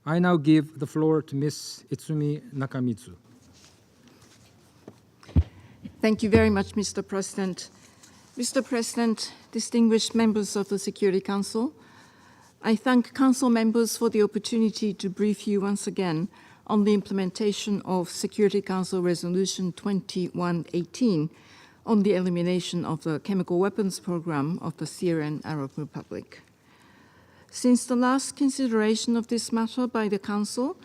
I now give the floor to Ms. Izumi Nakamitsu. Thank you very much, Mr. President. Mr. President, distinguished members of the Security Council, I thank Council members for the opportunity to brief you once again on the implementation of Security Council Resolution 2118 on the elimination of the chemical weapons program of the Syrian Arab Republic. Since the last consideration of this matter by the Council,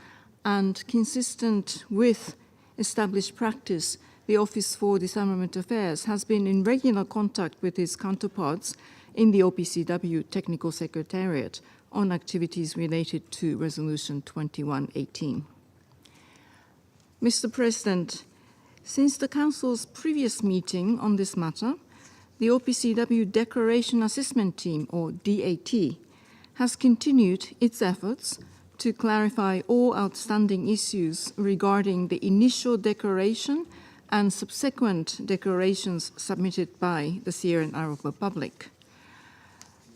and consistent with established practice, the Office for Disarmament Affairs has been in regular contact with its counterparts in the OPCW Technical Secretariat on activities related to Resolution 2118. Mr. President, since the Council's previous meeting on this matter, the OPCW Declaration Assessment Team, or DAT, has continued its efforts to clarify all outstanding issues regarding the initial declaration and subsequent declarations submitted by the Syrian Arab Republic.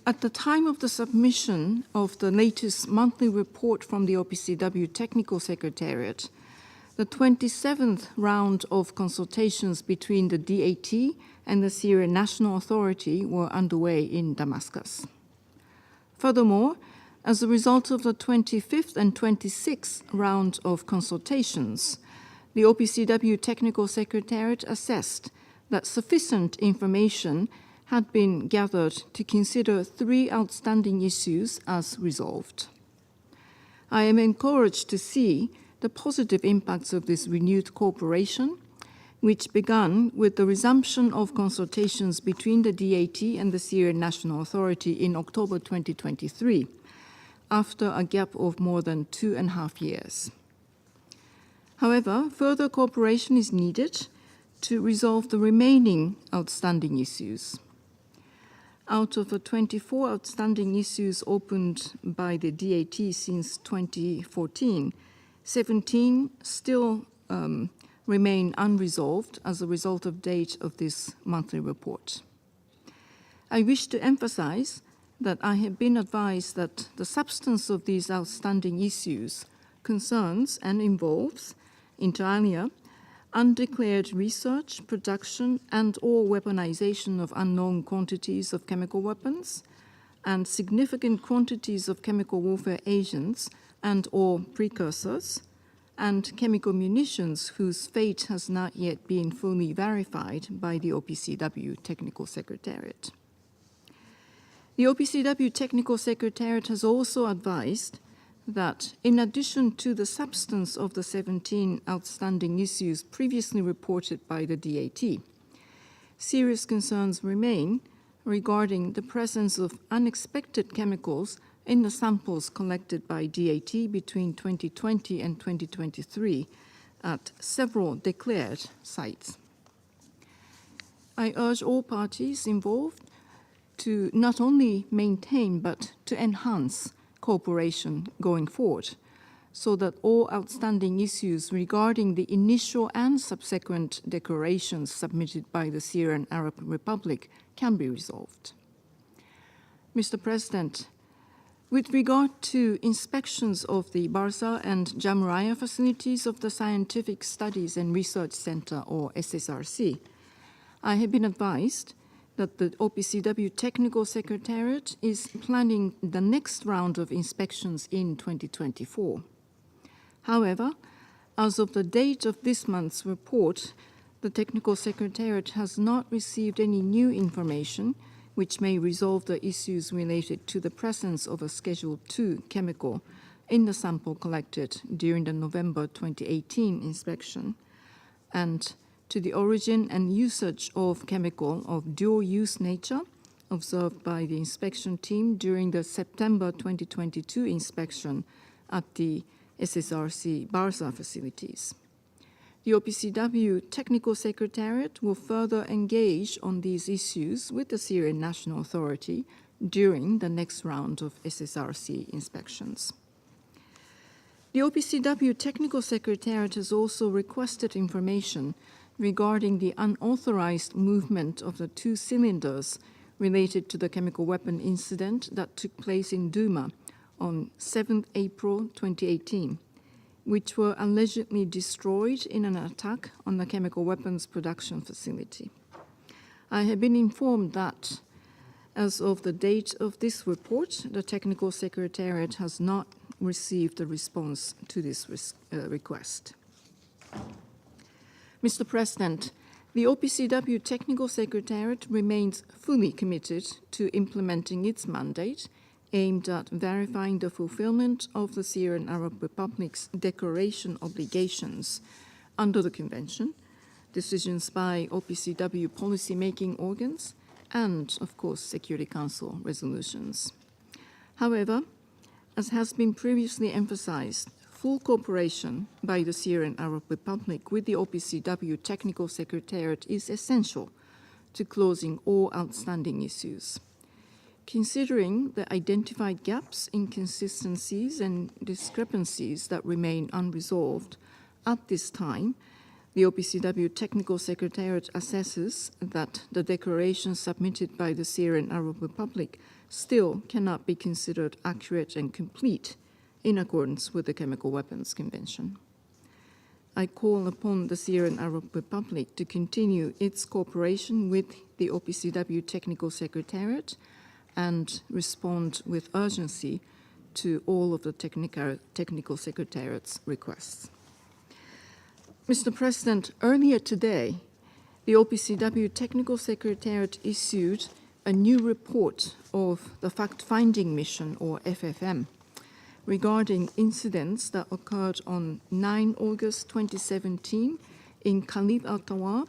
At the time of the submission of the latest monthly report from the OPCW Technical Secretariat, the 27th round of consultations between the DAT and the Syrian National Authority were underway in Damascus. Furthermore, as a result of the 25th and 26th round of consultations, the OPCW Technical Secretariat assessed that sufficient information had been gathered to consider 3 outstanding issues as resolved. I am encouraged to see the positive impacts of this renewed cooperation, which began with the resumption of consultations between the DAT and the Syrian National Authority in October 2023, after a gap of more than 2.5 years. However, further cooperation is needed to resolve the remaining outstanding issues. Out of the 24 outstanding issues opened by the DAT since 2014, 17 still remain unresolved as a result of date of this monthly report. I wish to emphasize that I have been advised that the substance of these outstanding issues concerns and involves, inter alia, undeclared research, production, and/or weaponization of unknown quantities of chemical weapons, and significant quantities of chemical warfare agents and/or precursors, and chemical munitions whose fate has not yet been fully verified by the OPCW Technical Secretariat. The OPCW Technical Secretariat has also advised that in addition to the substance of the 17 outstanding issues previously reported by the DAT, serious concerns remain regarding the presence of unexpected chemicals in the samples collected by DAT between 2020 and 2023 at several declared sites. I urge all parties involved to not only maintain but to enhance cooperation going forward so that all outstanding issues regarding the initial and subsequent declarations submitted by the Syrian Arab Republic can be resolved. Mr. President, with regard to inspections of the Barza and Jamuraya facilities of the Scientific Studies and Research Center, or SSRC, I have been advised that the OPCW Technical Secretariat is planning the next round of inspections in 2024. However, as of the date of this month's report, the Technical Secretariat has not received any new information which may resolve the issues related to the presence of a Schedule II chemical in the sample collected during the November 2018 inspection, and to the origin and usage of chemical of dual-use nature observed by the inspection team during the September 2022 inspection at the SSRC Barza facilities. The OPCW Technical Secretariat will further engage on these issues with the Syrian National Authority during the next round of SSRC inspections. The OPCW Technical Secretariat has also requested information regarding the unauthorized movement of the 2 cylinders related to the chemical weapon incident that took place in Douma on 7th April 2018, which were allegedly destroyed in an attack on the chemical weapons production facility. I have been informed that as of the date of this report, the Technical Secretariat has not received a response to this request. Mr. President, the OPCW Technical Secretariat remains fully committed to implementing its mandate aimed at verifying the fulfillment of the Syrian Arab Republic's declaration obligations under the Convention, decisions by OPCW policy-making organs, and, of course, Security Council resolutions. However, as has been previously emphasized, full cooperation by the Syrian Arab Republic with the OPCW Technical Secretariat is essential to closing all outstanding issues. Considering the identified gaps, inconsistencies, and discrepancies that remain unresolved at this time, the OPCW Technical Secretariat assesses that the declaration submitted by the Syrian Arab Republic still cannot be considered accurate and complete in accordance with the Chemical Weapons Convention. I call upon the Syrian Arab Republic to continue its cooperation with the OPCW Technical Secretariat and respond with urgency to all of the Technical Secretariat's requests. Mr. President, earlier today, the OPCW Technical Secretariat issued a new report of the fact-finding mission, or FFM, regarding incidents that occurred on 9 August 2017 in Khalid al-Tawar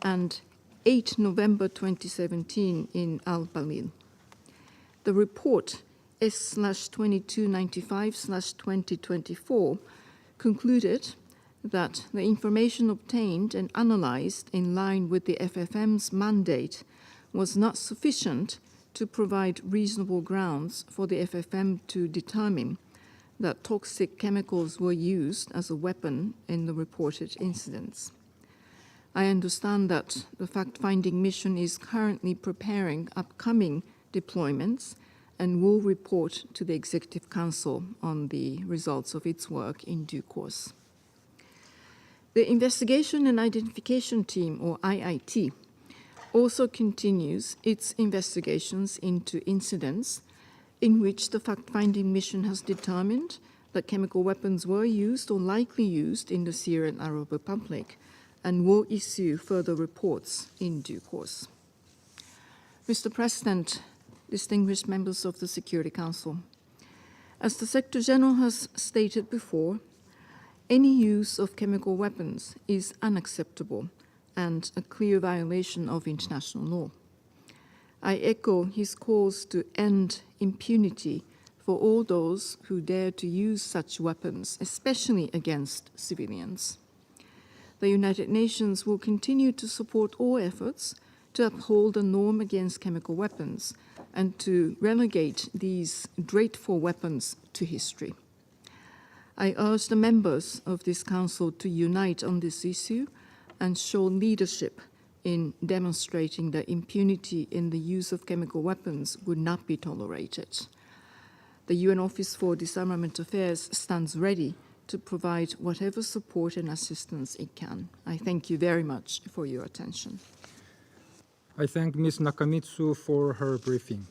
and 8 November 2017 in Al-Balil. The report S/2295/2024 concluded that the information obtained and analyzed in line with the FFM's mandate was not sufficient to provide reasonable grounds for the FFM to determine that toxic chemicals were used as a weapon in the reported incidents. I understand that the fact-finding mission is currently preparing upcoming deployments and will report to the Executive Council on the results of its work in due course. The Investigation and Identification Team, or IIT, also continues its investigations into incidents in which the fact-finding mission has determined that chemical weapons were used or likely used in the Syrian Arab Republic and will issue further reports in due course. Mr. President, distinguished members of the Security Council, as the Secretary General has stated before, any use of chemical weapons is unacceptable and a clear violation of international law. I echo his calls to end impunity for all those who dare to use such weapons, especially against civilians. The United Nations will continue to support all efforts to uphold the norm against chemical weapons and to relegate these dreadful weapons to history. I urge the members of this Council to unite on this issue and show leadership in demonstrating that impunity in the use of chemical weapons would not be tolerated. The UN Office for Disarmament Affairs stands ready to provide whatever support and assistance it can. I thank you very much for your attention. I thank Ms. Nakamitsu for her briefing.